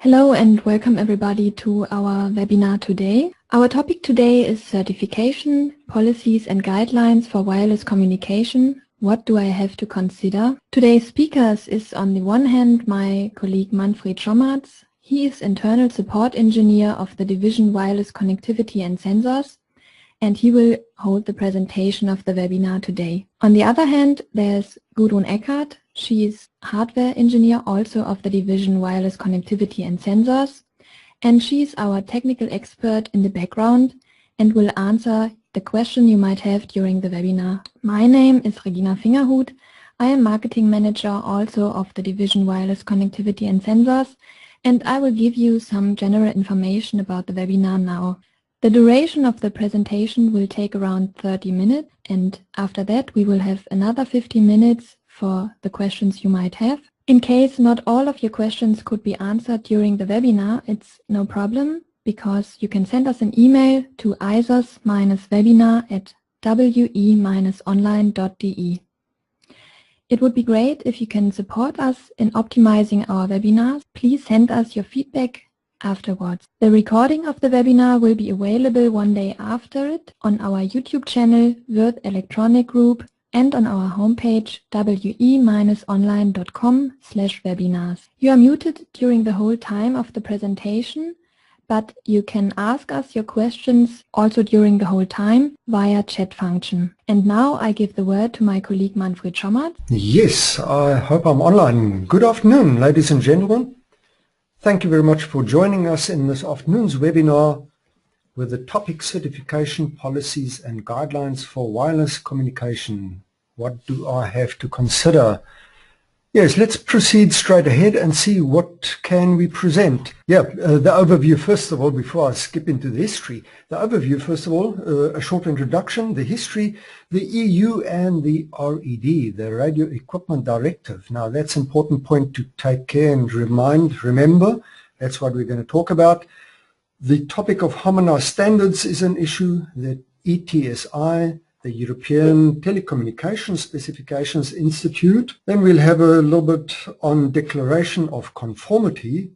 Hello and welcome everybody to our webinar today. Our topic today is certification, policies and guidelines for wireless communication. What do I have to consider? Today's speakers is on the one hand my colleague Manfred Schommertz. He is internal support engineer of the division Wireless Connectivity and Sensors, and he will hold the presentation of the webinar today. On the other hand, there's Gudrun Eckert. She is hardware engineer also of the division Wireless Connectivity and Sensors, and she's our technical expert in the background and will answer the question you might have during the webinar. My name is Regina Fingerhut. I am marketing manager also of the division Wireless Connectivity and Sensors, and I will give you some general information about the webinar now. The duration of the presentation will take around 30 minutes, and after that we will have another 15 minutes for the questions you might have. In case not all of your questions could be answered during the webinar, it's no problem, because you can send us an email to isos-webinar@we-online.de. It would be great if you can support us in optimizing our webinars. Please send us your feedback afterwards. The recording of the webinar will be available one day after it on our YouTube channel, Würth Elektronik Group, and on our homepage we-online.com/webinars. You are muted during the whole time of the presentation, but you can ask us your questions also during the whole time via chat function. And now I give the word to my colleague Manfred Schommertz. Yes, I hope I'm online. Good afternoon, ladies and gentlemen. Thank you very much for joining us in this afternoon's webinar with the topic certification, policies and guidelines for wireless communication. What do I have to consider? Yes, let's proceed straight ahead and see what can we present. The overview first of all, before I skip into the history. The overview first of all, a short introduction, the history, the EU and the RED, the Radio Equipment Directive. Now that's an important point to take care and remember. That's what we're going to talk about. The topic of harmonized standards is an issue, the ETSI, the European Telecommunications Specifications Institute. Then we'll have a little bit on declaration of conformity,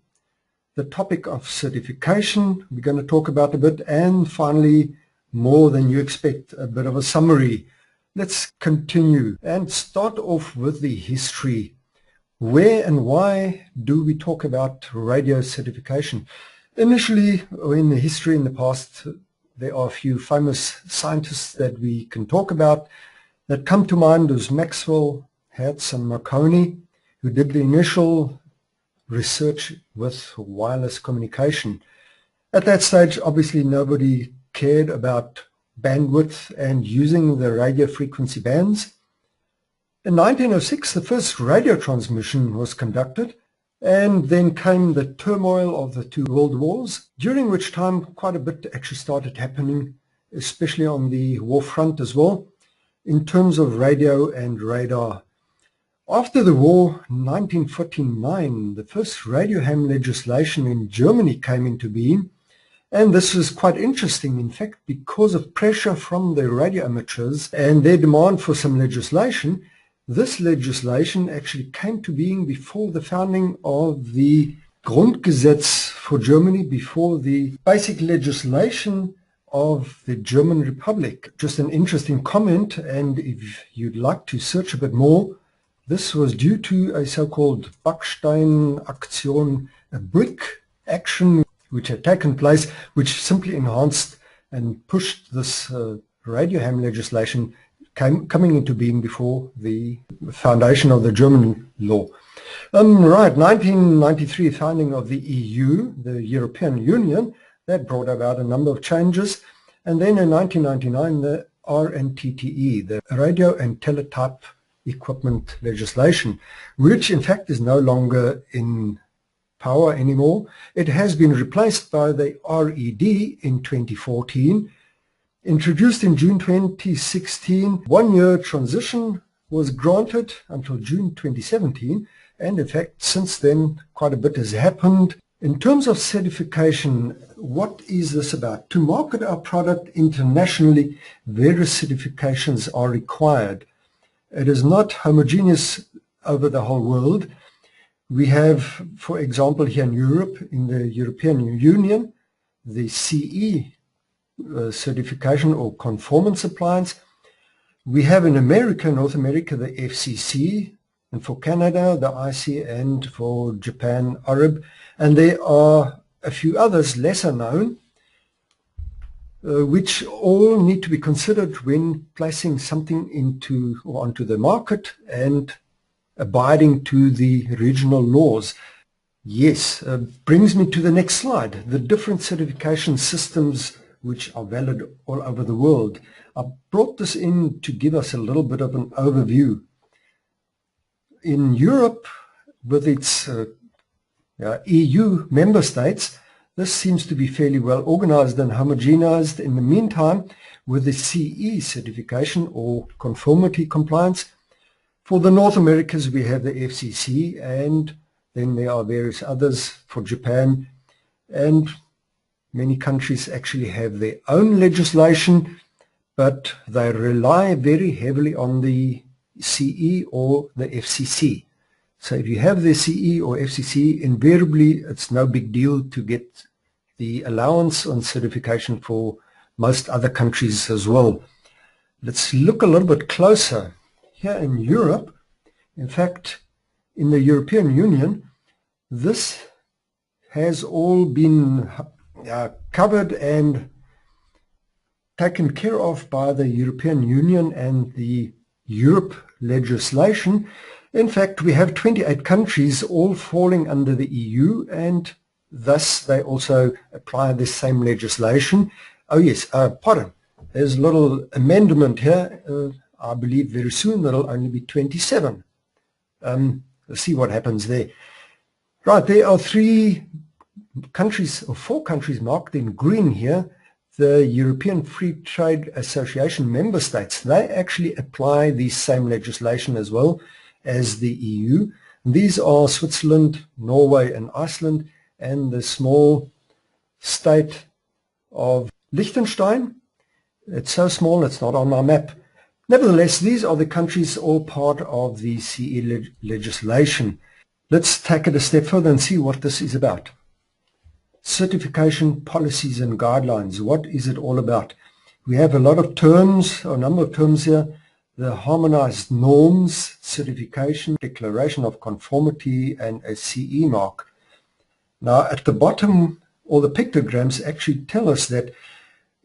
the topic of certification we're going to talk about a bit, and finally, more than you expect, a bit of a summary. Let's continue and start off with the history. Where and why do we talk about radio certification? Initially, in the history in the past, there are a few famous scientists that we can talk about that come to mind as Maxwell, Hertz and Marconi, who did the initial research with wireless communication. At that stage, obviously nobody cared about bandwidth and using the radio frequency bands. In 1906, the first radio transmission was conducted, and then came the turmoil of the two world wars, during which time quite a bit actually started happening, especially on the war front as well, in terms of radio and radar. After the war, 1949, the first radio ham legislation in Germany came into being, and this was quite interesting, in fact, because of pressure from the radio amateurs and their demand for some legislation. This legislation actually came to being before the founding of the Grundgesetz for Germany, before the basic legislation of the German Republic. Just an interesting comment, and if you'd like to search a bit more, this was due to a so-called Backsteinaktion, a brick action which had taken place, which simply enhanced and pushed this radio ham legislation coming into being before the foundation of the German law. 1993, founding of the EU, the European Union, that brought about a number of changes. And then in 1999, the RNTTE, the Radio and Teletype Equipment legislation, which in fact is no longer in power anymore. It has been replaced by the RED in 2014. Introduced in June 2016, 1 year transition was granted until June 2017, and in fact since then quite a bit has happened. In terms of certification, what is this about? To market our product internationally, various certifications are required. It is not homogeneous over the whole world. We have, for example, here in Europe, in the European Union, the CE certification or conformance appliance. We have in America, North America, the FCC, and for Canada, the IC, and for Japan, ARAB. And there are a few others lesser known, which all need to be considered when placing something into or onto the market and abiding to the regional laws. Yes, brings me to the next slide, the different certification systems which are valid all over the world. I brought this in to give us a little bit of an overview. In Europe, with its EU member states, this seems to be fairly well organized and homogenized. In the meantime, with the CE certification or conformity compliance, for the North Americas we have the FCC, and then there are various others for Japan, and many countries actually have their own legislation, but they rely very heavily on the CE or the FCC. So if you have the CE or FCC, invariably it's no big deal to get the allowance on certification for most other countries as well. Let's look a little bit closer. Here in Europe, in fact, in the European Union, this has all been covered and taken care of by the European Union and the Europe legislation. In fact, we have 28 countries all falling under the EU, and thus they also apply the same legislation. Oh yes, pardon, there's a little amendment here. I believe very soon there'll only be 27. Let's see what happens there. Right, there are 3 countries or 4 countries marked in green here. The European Free Trade Association member states, they actually apply the same legislation as well as the EU. These are Switzerland, Norway and Iceland, and the small state of Liechtenstein. It's so small it's not on my map. Nevertheless, these are the countries all part of the CE legislation. Let's take it a step further and see what this is about. Certification policies and guidelines. What is it all about? We have a lot of terms, a number of terms here. The harmonized norms, certification, declaration of conformity, and a CE mark. Now at the bottom, all the pictograms actually tell us that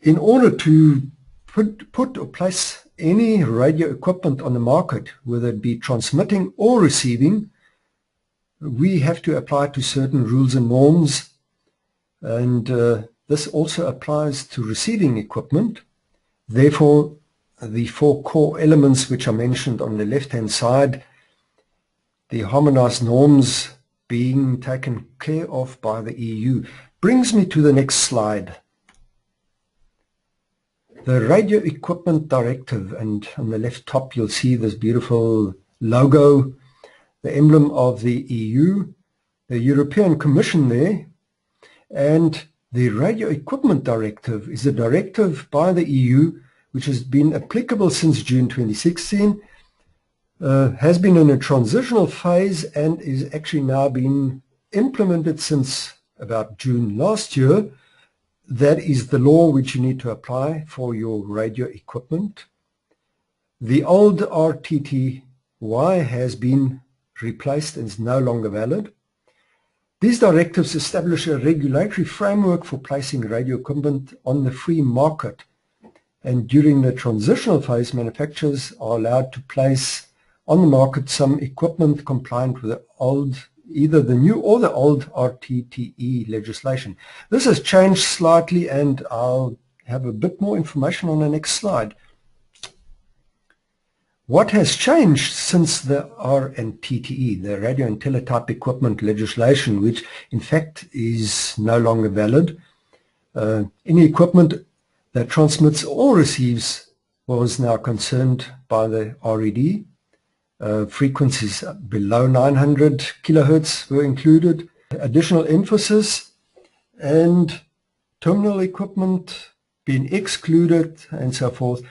in order to put or place any radio equipment on the market, whether it be transmitting or receiving, we have to apply to certain rules and norms. And this also applies to receiving equipment. Therefore, the 4 core elements which are mentioned on the left-hand side, the harmonized norms being taken care of by the EU, brings me to the next slide. The Radio Equipment Directive, and on the left top you'll see this beautiful logo, the emblem of the EU, the European Commission there. And the Radio Equipment Directive is a directive by the EU which has been applicable since June 2016, has been in a transitional phase and is actually now being implemented since about June last year. That is the law which you need to apply for your radio equipment. The old RTTY has been replaced and is no longer valid. These directives establish a regulatory framework for placing radio equipment on the free market, and during the transitional phase, manufacturers are allowed to place on the market some equipment compliant with the old, either the new or the old RTTE legislation. This has changed slightly, and I'll have a bit more information on the next slide. What has changed since the RTTE, the radio and teletype equipment legislation, which in fact is no longer valid? Any equipment that transmits or receives was now concerned by the RED. Frequencies below 900 kilohertz were included. Additional emphasis and terminal equipment being excluded and so forth.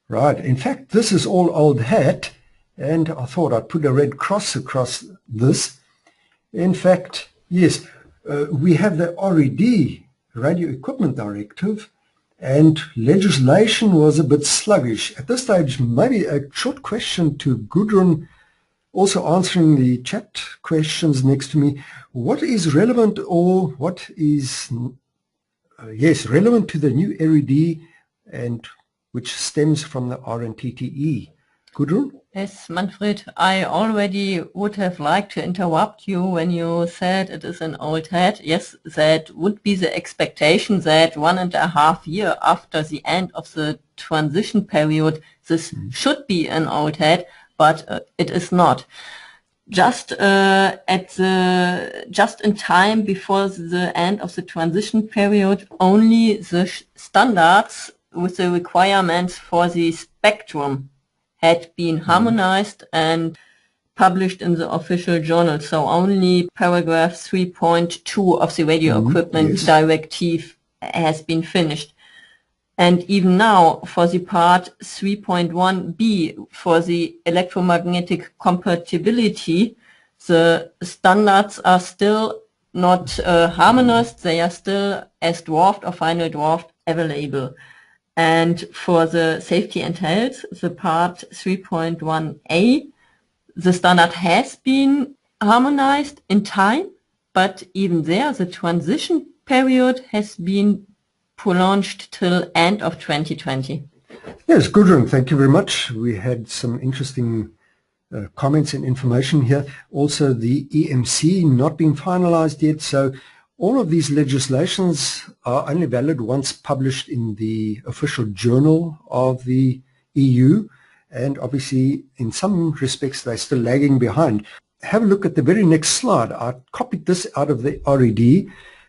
Right, in fact this is all old hat, and I thought I'd put a red cross across this. In fact, yes, we have the RED, Radio Equipment Directive, and legislation was a bit sluggish. At this stage, maybe a short question to Gudrun, also answering the chat questions next to me. What is relevant, or what is, relevant to the new RED and which stems from the RNTTE? Gudrun? Yes, Manfred, I already would have liked to interrupt you when you said it is an old hat. Yes, that would be the expectation that 1.5 years after the end of the transition period, this should be an old hat, but it is not. Just just in time before the end of the transition period, only the standards with the requirements for the spectrum had been harmonized and published in the official journal. So only paragraph 3.2 of the Radio Equipment Directive has been finished. And even now, for the part 3.1b, for the electromagnetic compatibility, the standards are still not harmonized. They are still as draft or final draft available. And for the safety and health, the part 3.1a, the standard has been harmonized in time, but even there, the transition period has been prolonged till end of 2020. Yes, Gudrun, thank you very much. We had some interesting comments and information here. Also, the EMC not been finalized yet, so all of these legislations are only valid once published in the official journal of the EU, and obviously in some respects they're still lagging behind. Have a look at the very next slide. I copied this out of the RED,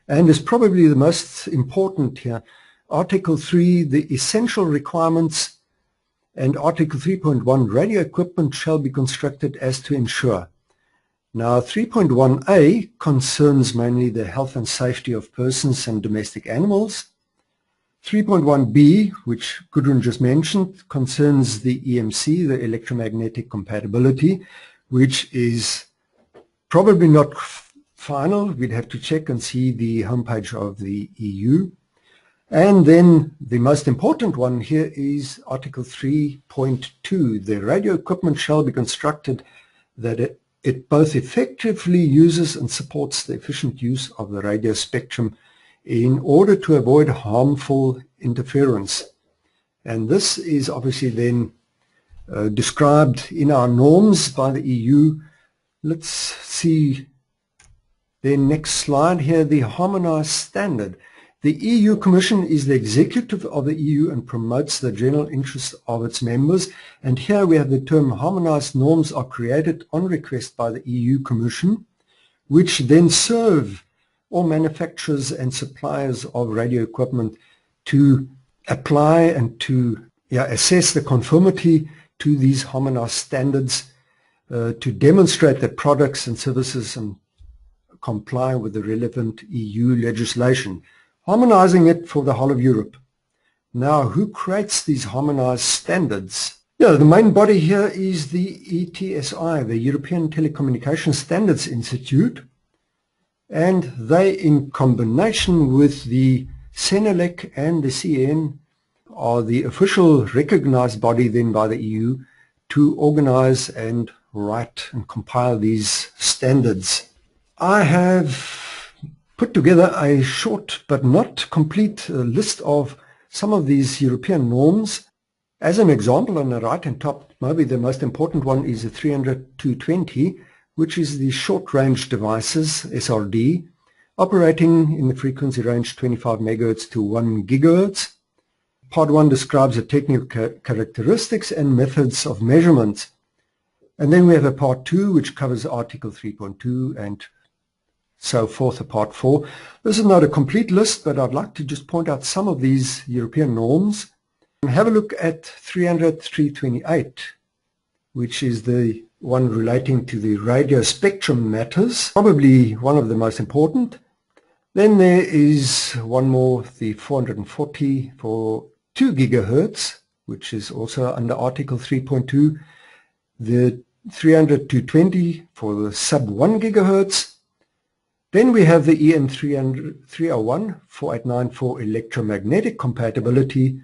and is probably the most important here. Article 3, the essential requirements, and Article 3.1, radio equipment shall be constructed as to ensure. Now 3.1a concerns mainly the health and safety of persons and domestic animals. 3.1b, which Gudrun just mentioned, concerns the EMC, the electromagnetic compatibility, which is probably not final. We'd have to check and see the homepage of the EU. And then the most important one here is Article 3.2. The radio equipment shall be constructed that it both effectively uses and supports the efficient use of the radio spectrum in order to avoid harmful interference. And this is obviously then described in our norms by the EU. Let's see the next slide here, the Harmonized Standard. The EU Commission is the executive of the EU and promotes the general interest of its members. And here we have the term harmonized norms are created on request by the EU Commission, which then serve all manufacturers and suppliers of radio equipment to apply and to assess the conformity to these harmonized standards, to demonstrate that products and services comply with the relevant EU legislation, harmonizing it for the whole of Europe. Now, who creates these harmonized standards? Yeah, the main body here is the ETSI, the European Telecommunication Standards Institute, and they, in combination with the CENELEC and the CN, are the official recognized body then by the EU to organize and write and compile these standards. I have put together a short but not complete list of some of these European norms. As an example, on the right and top, maybe the most important one is the 300-220, which is the short-range devices, SRD, operating in the frequency range 25 megahertz to 1 gigahertz. Part 1 describes the technical characteristics and methods of measurement. And then we have a Part 2, which covers Article 3.2 and so forth, a Part 4. This is not a complete list, but I'd like to just point out some of these European norms. Have a look at 300-328, which is the one relating to the radio spectrum matters, probably one of the most important. Then there is one more, the 440 for 2 gigahertz, which is also under Article 3.2, the 300-220 for the sub 1 gigahertz, Then we have the EN 301 489 for electromagnetic compatibility,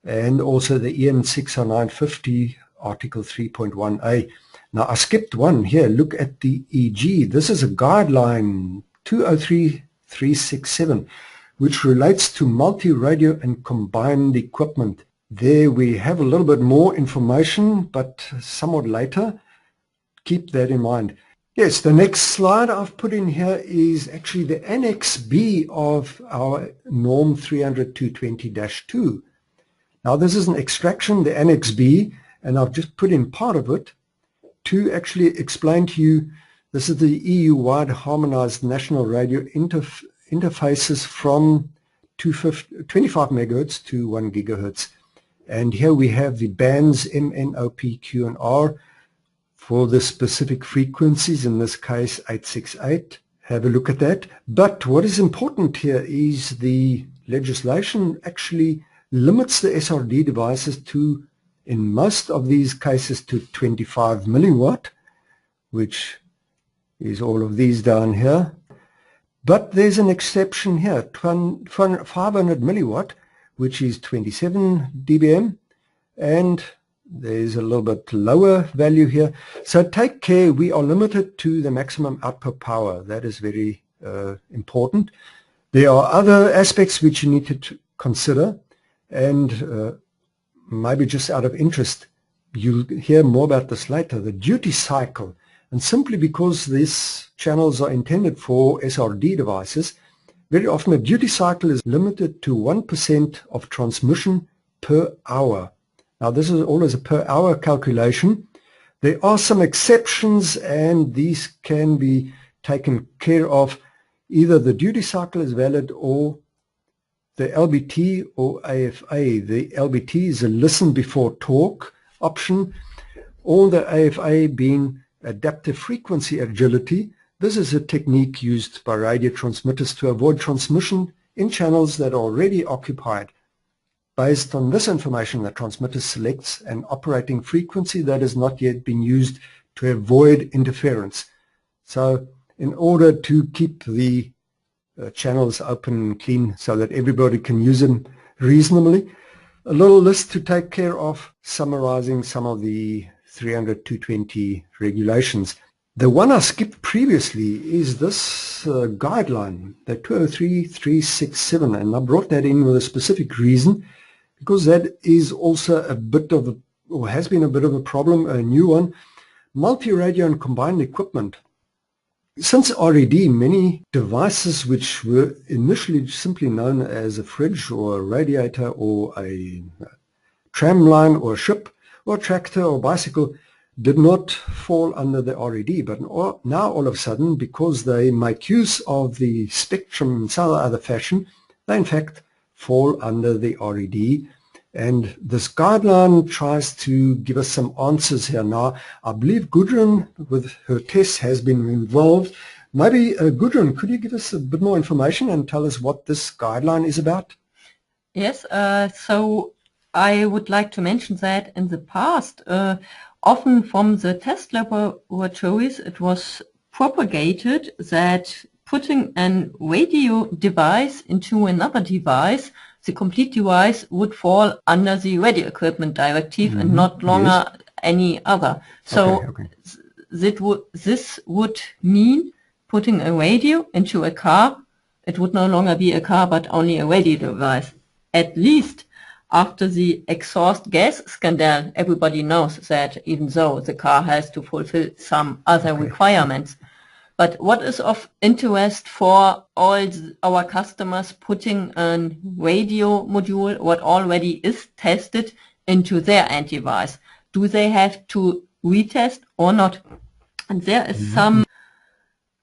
and also the EN 60950 Article 3.1a. Now I skipped one here. Look at the EG. This is a guideline 203367, which relates to multi-radio and combined equipment. There we have a little bit more information, but somewhat later. Keep that in mind. Yes, the next slide I've put in here is actually the Annex B of our norm 300-220-2. Now this is an extraction, the Annex B, and I've just put in part of it to actually explain to you. This is the EU-wide harmonized national radio interfaces from 25 megahertz to 1 gigahertz. And here we have the bands M, N, O, P, Q, and R for the specific frequencies, in this case 868. Have a look at that. But what is important here is the legislation actually limits the SRD devices to, in most of these cases, to 25 milliwatt, which is all of these down here. But there's an exception here, 500 milliwatt, which is 27 dBm, and there's a little bit lower value here. So take care, we are limited to the maximum output power. That is very important. There are other aspects which you need to consider, and maybe just out of interest, you'll hear more about this later, the duty cycle. And simply because these channels are intended for SRD devices, very often the duty cycle is limited to 1% of transmission per hour. Now this is always a per hour calculation. There are some exceptions, and these can be taken care of. Either the duty cycle is valid or the LBT or AFA. The LBT is a listen before talk option, or the AFA being adaptive frequency agility. This is a technique used by radio transmitters to avoid transmission in channels that are already occupied. Based on this information, the transmitter selects an operating frequency that has not yet been used to avoid interference. So in order to keep the channels open and clean so that everybody can use them reasonably, a little list to take care of, summarizing some of the 300-220 regulations. The one I skipped previously is this guideline, the 203367, and I brought that in with a specific reason, because that is also a bit of a, or has been a bit of a problem, a new one, multi-radio and combined equipment. Since RED, many devices which were initially simply known as a fridge or a radiator or a tram line or a ship or a tractor or bicycle did not fall under the RED, but now all of a sudden, because they make use of the spectrum in some other fashion, they in fact fall under the RED. And this guideline tries to give us some answers here. Now, I believe Gudrun, with her tests, has been involved. Maybe, Gudrun, could you give us a bit more information and tell us what this guideline is about? Yes, so I would like to mention that in the past, often from the test laboratories, it was propagated that putting a radio device into another device, the complete device would fall under the Radio Equipment Directive and not longer any other. So this would mean putting a radio into a car. It would no longer be a car but only a radio device. At least after the exhaust gas scandal, everybody knows that, even though the car has to fulfill some other requirements. But what is of interest for all our customers putting a radio module, what already is tested, into their end device? Do they have to retest or not? And there is some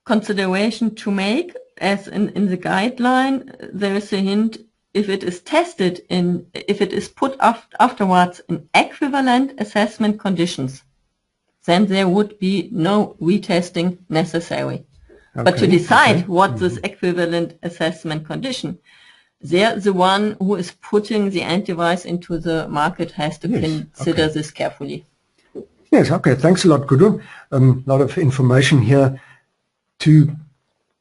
consideration to make, as in the guideline, there is a hint. If it is tested if it is put afterwards in equivalent assessment conditions, then there would be no retesting necessary. But to decide what this equivalent assessment condition, there the one who is putting the end device into the market has to consider this carefully. Yes, okay, thanks a lot, Gudrun. A lot of information here to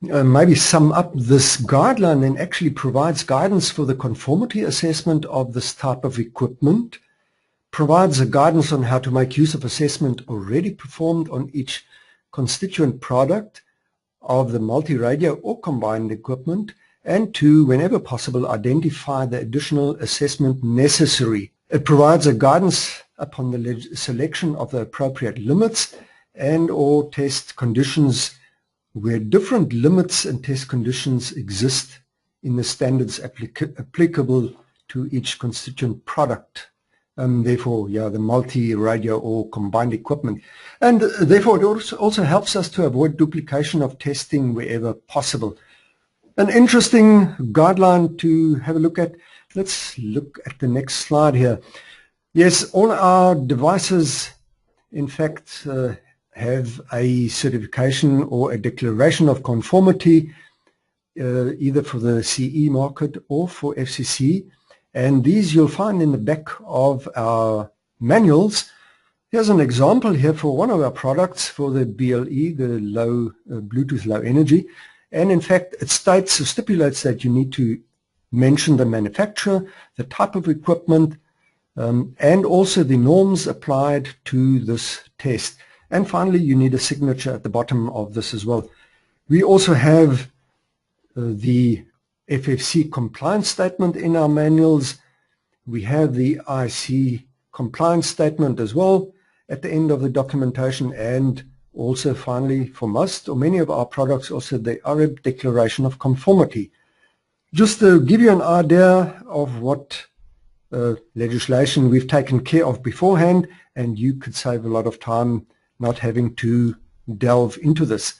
maybe sum up, this guideline then actually provides guidance for the conformity assessment of this type of equipment, provides a guidance on how to make use of assessment already performed on each constituent product of the multi-radio or combined equipment, and to, whenever possible, identify the additional assessment necessary. It provides a guidance upon the selection of the appropriate limits and or test conditions where different limits and test conditions exist in the standards applicable to each constituent product. Therefore, yeah, the multi-radio or combined equipment. And therefore, it also helps us to avoid duplication of testing wherever possible. An interesting guideline to have a look at. Let's look at the next slide here. Yes, all our devices, in fact, have a certification or a declaration of conformity, either for the CE market or for FCC. And these you'll find in the back of our manuals. Here's an example here for one of our products for the BLE, the Bluetooth Low Energy. And in fact, it states or stipulates that you need to mention the manufacturer, the type of equipment, and also the norms applied to this test. And finally, you need a signature at the bottom of this as well. We also have the FCC-Compliance statement in our manuals. We have the IC-Compliance statement as well at the end of the documentation, and also finally, for most or many of our products, also the Arab Declaration of Conformity. Just to give you an idea of what legislation we've taken care of beforehand, and you could save a lot of time not having to delve into this.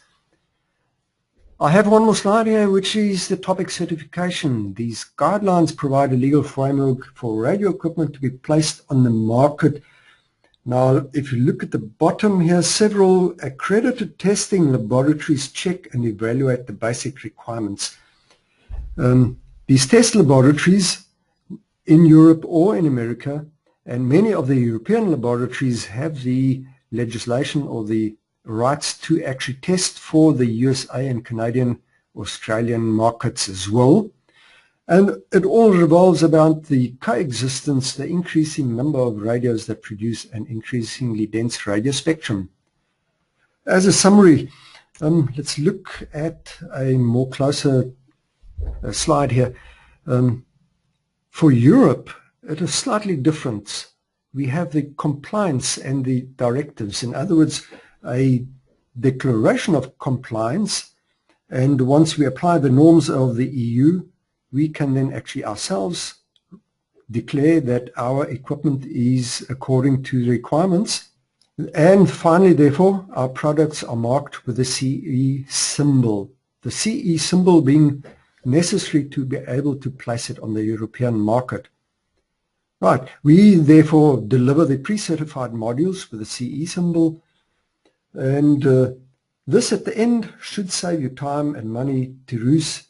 I have one more slide here, which is the topic certification. These guidelines provide a legal framework for radio equipment to be placed on the market. Now, if you look at the bottom here, several accredited testing laboratories check and evaluate the basic requirements. These test laboratories in Europe or in America, and many of the European laboratories have the legislation or the rights to actually test for the USA and Canadian, Australian markets as well. And it all revolves about the coexistence, the increasing number of radios that produce an increasingly dense radio spectrum. As a summary, let's look at a more closer slide here. For Europe, it is slightly different. We have the compliance and the directives. In other words, a declaration of compliance, and once we apply the norms of the EU, we can then actually ourselves declare that our equipment is according to the requirements. And finally, therefore, our products are marked with the CE symbol. The CE symbol being necessary to be able to place it on the European market. Right, we therefore deliver the pre-certified modules with the CE symbol, and this at the end should save you time and money to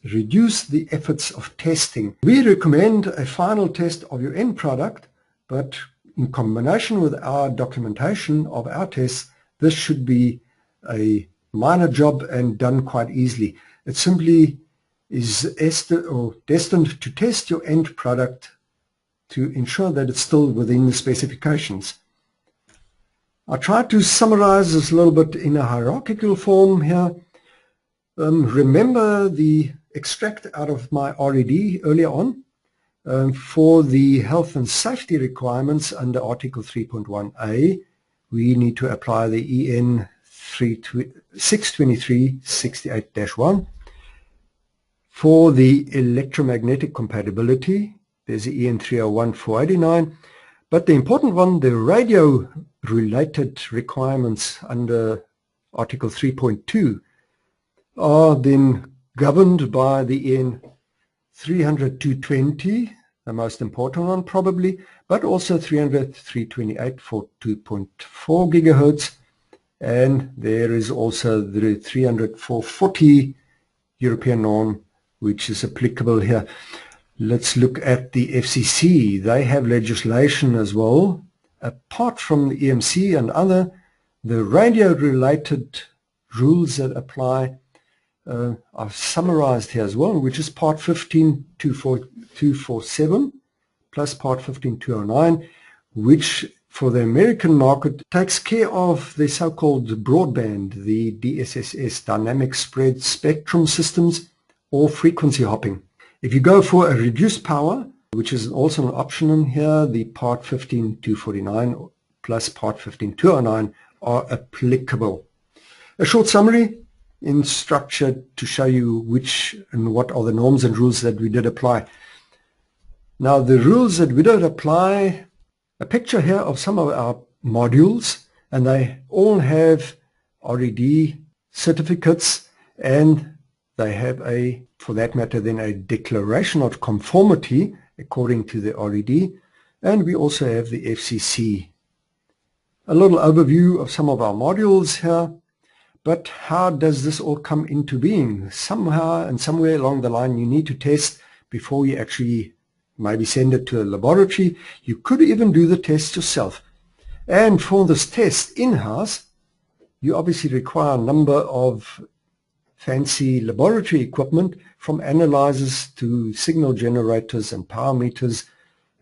reduce the efforts of testing. We recommend a final test of your end product, but in combination with our documentation of our tests, this should be a minor job and done quite easily. It simply is destined to test your end product to ensure that it's still within the specifications. I tried to summarize this a little bit in a hierarchical form here. Remember the extract out of my RED earlier on for the health and safety requirements under Article 3.1a. We need to apply the EN 623-68-1. For the electromagnetic compatibility, there's the EN 301-489. But the important one, the radio-related requirements under Article 3.2 are then governed by the EN 300-220, the most important one probably, but also 300-328 for 2.4 gigahertz, and there is also the 300-440 European norm, which is applicable here. Let's look at the FCC. They have legislation as well. Apart from the EMC and other, the radio-related rules that apply I've summarized here as well, which is Part 15.247 plus Part 15.209, which for the American market takes care of the so-called broadband, the DSSS, Dynamic Spread Spectrum Systems, or frequency hopping. If you go for a reduced power, which is also an option in here, the Part 15.249 plus Part 15.209 are applicable. A short summary in structure to show you which and what are the norms and rules that we did apply. Now the rules that we did apply, a picture here of some of our modules, and they all have RED certificates, and they have a, for that matter, then a declaration of conformity according to the RED, and we also have the FCC. A little overview of some of our modules here, but how does this all come into being? Somehow and somewhere along the line you need to test before you actually maybe send it to a laboratory. You could even do the test yourself. And for this test in-house, you obviously require a number of fancy laboratory equipment, from analyzers to signal generators and power meters.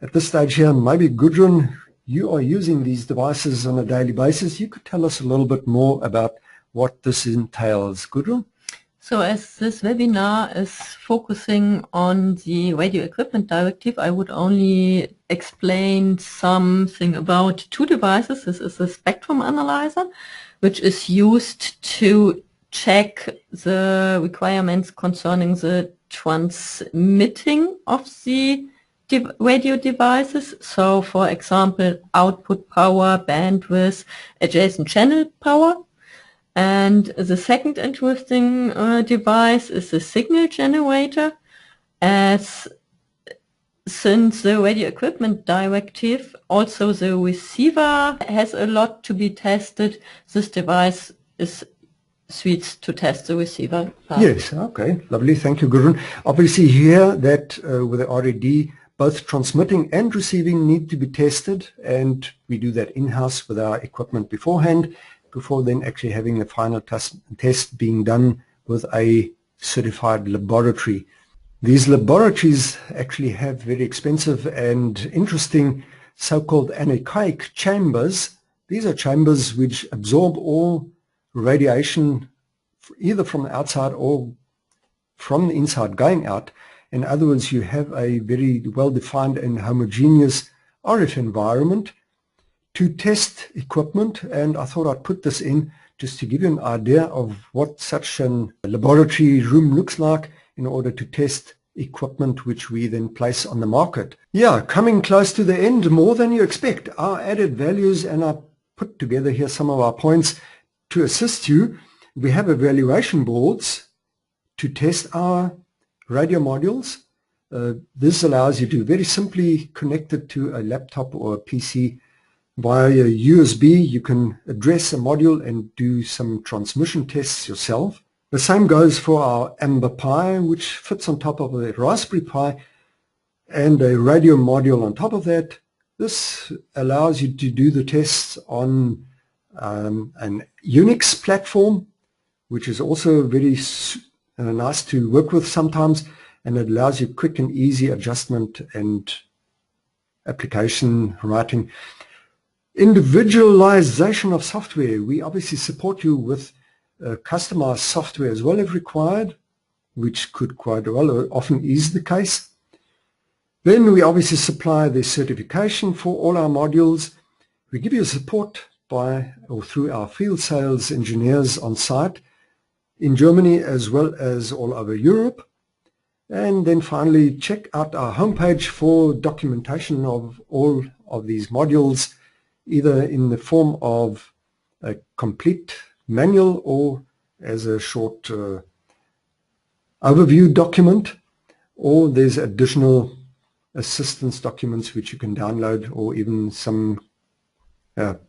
At this stage here, maybe Gudrun, you are using these devices on a daily basis. You could tell us a little bit more about what this entails. Gudrun? So as this webinar is focusing on the Radio Equipment Directive, I would only explain something about two devices. This is a spectrum analyzer, which is used to check the requirements concerning the transmitting of the radio devices. So for example, output power, bandwidth, adjacent channel power. And the second interesting device is the signal generator, as since the Radio Equipment Directive, also the receiver has a lot to be tested. This device is suites to test the receiver part. Yes, okay, lovely, thank you, Gudrun. Obviously here that with the RED, both transmitting and receiving need to be tested, and we do that in-house with our equipment beforehand, before then actually having the final test being done with a certified laboratory. These laboratories actually have very expensive and interesting so-called anechoic chambers. These are chambers which absorb all radiation either from the outside or from the inside going out. In other words, you have a very well-defined and homogeneous RF environment to test equipment, and I thought I'd put this in just to give you an idea of what such a laboratory room looks like in order to test equipment which we then place on the market. Yeah, coming close to the end, more than you expect. Our added values, and I put together here some of our points to assist you. We have evaluation boards to test our radio modules. This allows you to very simply connect it to a laptop or a PC via USB. You can address a module and do some transmission tests yourself. The same goes for our Amber Pi, which fits on top of a Raspberry Pi and a radio module on top of that. This allows you to do the tests on an Unix platform, which is also very nice to work with sometimes, and it allows you quick and easy adjustment and application writing. Individualization of software. We obviously support you with customized software as well if required, which could quite well or often is the case. Then we obviously supply the certification for all our modules. We give you support by or through our field sales engineers on site in Germany as well as all over Europe. And then finally, check out our homepage for documentation of all of these modules, either in the form of a complete manual or as a short overview document, or there's additional assistance documents which you can download, or even some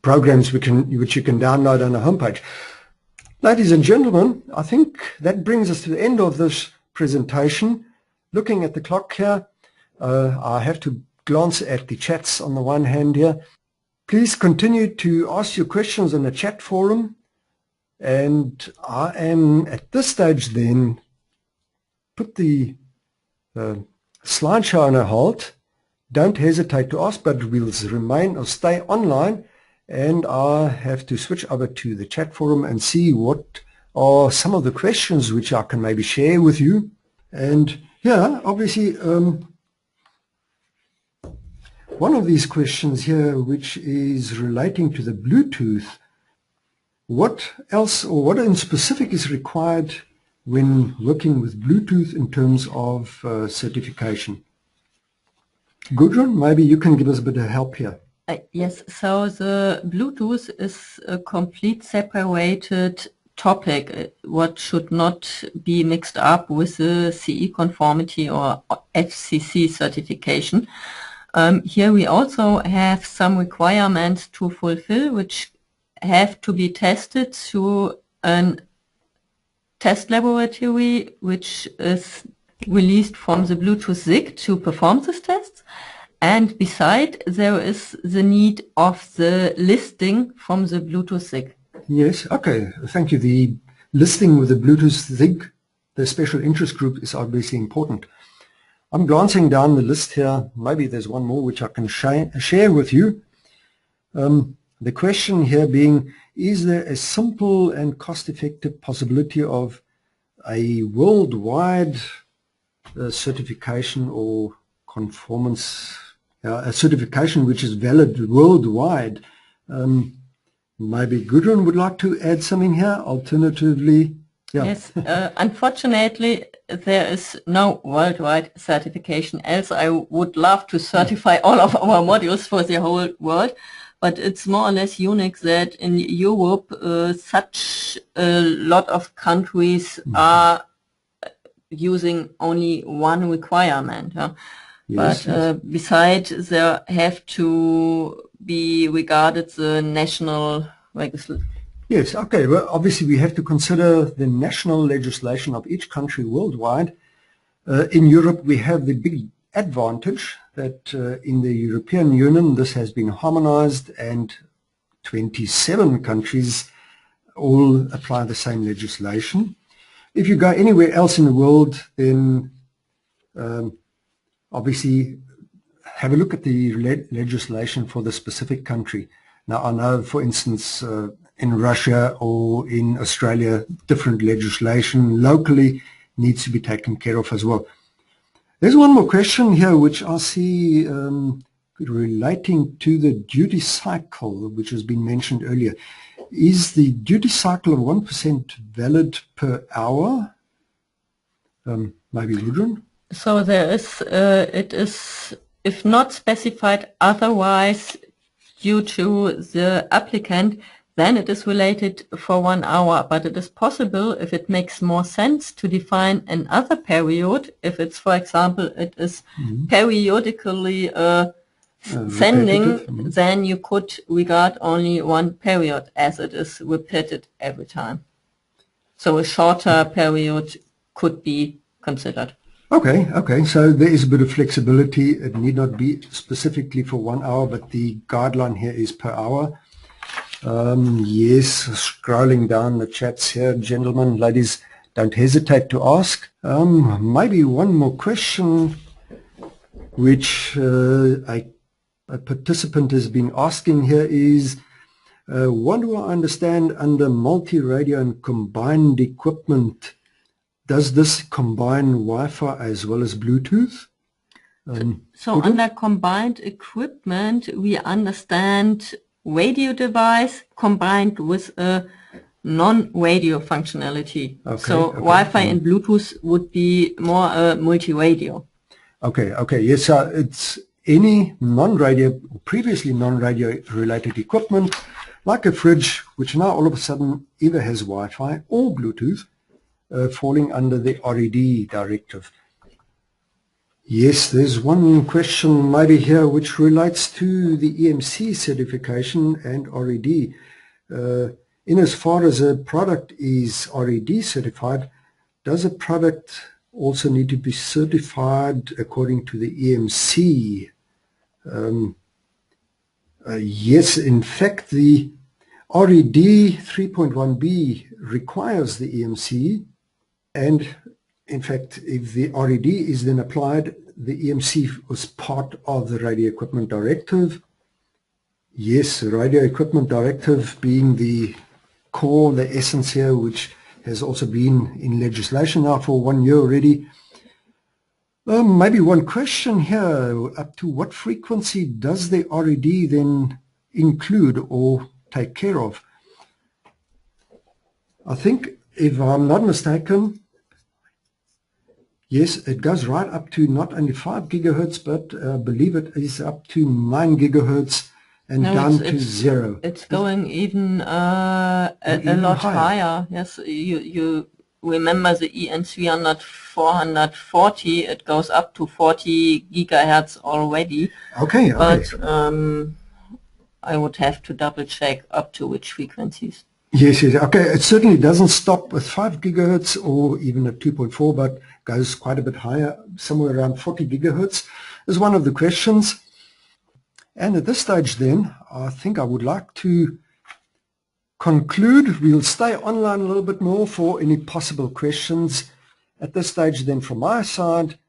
programs which you can download on the homepage. Ladies and gentlemen, I think that brings us to the end of this presentation. Looking at the clock here, I have to glance at the chats on the one hand here. Please continue to ask your questions in the chat forum. and I am at this stage then put the slideshow on a halt. Don't hesitate to ask, but we'll remain or stay online, and I have to switch over to the chat forum and see what are some of the questions which I can maybe share with you. And yeah, obviously one of these questions here, which is relating to the Bluetooth, what else or what in specific is required when working with Bluetooth in terms of certification? Gudrun, maybe you can give us a bit of help here. Yes, so the Bluetooth is a complete separated topic, what should not be mixed up with the CE conformity or FCC certification. Here we also have some requirements to fulfill, which have to be tested through a test laboratory, which is released from the Bluetooth SIG to perform these tests. And beside, there is the need of the listing from the Bluetooth SIG. Yes, okay, thank you. The listing with the Bluetooth SIG, the special interest group, is obviously important. I'm glancing down the list here. Maybe there's one more which I can share with you. The question here being, is there a simple and cost-effective possibility of a worldwide certification or conformance, a certification which is valid worldwide? Maybe Gudrun would like to add something here. Alternatively, yeah. Yes, unfortunately, there is no worldwide certification. Else I would love to certify all of our modules for the whole world. But it's more or less unique that in Europe, such a lot of countries are using only one requirement. Yes, but besides, there have to be regarded the national legislation. Yes, okay. Well, obviously we have to consider the national legislation of each country worldwide. In Europe, we have the big advantage that in the European Union, this has been harmonized and 27 countries all apply the same legislation. If you go anywhere else in the world, then obviously have a look at the legislation for the specific country. Now, I know, for instance, in Russia or in Australia, different legislation locally needs to be taken care of as well. There's one more question here which I see relating to the duty cycle, which has been mentioned earlier. Is the duty cycle of 1% valid per hour? Maybe Gudrun? So there is, it is, if not specified otherwise due to the applicant, then it is related for 1 hour, but it is possible, if it makes more sense, to define another period. If it's, for example, it is periodically sending, then you could regard only one period as it is repeated every time. So a shorter period could be considered. Okay, okay. So there is a bit of flexibility. It need not be specifically for 1 hour, but the guideline here is per hour. Yes, scrolling down the chats here, gentlemen, ladies, don't hesitate to ask. Maybe one more question which a participant has been asking here is, what do I understand under multi-radio and combined equipment? Does this combine Wi-Fi as well as Bluetooth? So under combined equipment, we understand radio device combined with a non-radio functionality. Okay, so okay. Wi-Fi and Bluetooth would be more multi-radio. Okay, okay. Yes, so it's any non-radio, previously non-radio related equipment, like a fridge, which now all of a sudden either has Wi-Fi or Bluetooth, falling under the RED directive. Yes, there's one question maybe here which relates to the EMC certification and RED. In as far as a product is RED certified, does a product also need to be certified according to the EMC? Yes, in fact, RED 3.1b requires the EMC, and in fact if the RED is then applied, the EMC was part of the Radio Equipment Directive. Yes, the Radio Equipment Directive being the core, the essence here, which has also been in legislation now for 1 year already. Maybe one question here, up to what frequency does the RED then include or take care of? I think, if I'm not mistaken, yes, it goes right up to not only 5 gigahertz, but I believe it is up to 9 gigahertz and down to 0. It's going even a lot higher. Yes, you remember the EN300 440, it goes up to 40 gigahertz already. Okay, but I would have to double check up to which frequencies. Yes, yes, okay, it certainly doesn't stop with 5 gigahertz or even at 2.4, but goes quite a bit higher, somewhere around 40 gigahertz is one of the questions. And at this stage then, I think I would like to conclude. We'll stay online a little bit more for any possible questions. At this stage then from my side,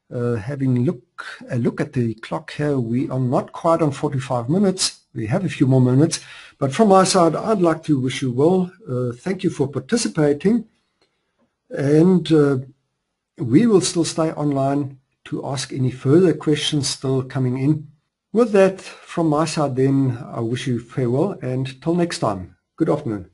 having a look at the clock here, we are not quite on 45 minutes. We have a few more minutes. But from my side, I'd like to wish you well. Thank you for participating. And we will still stay online to ask any further questions still coming in. With that, from my side then, I wish you farewell and till next time. Good afternoon.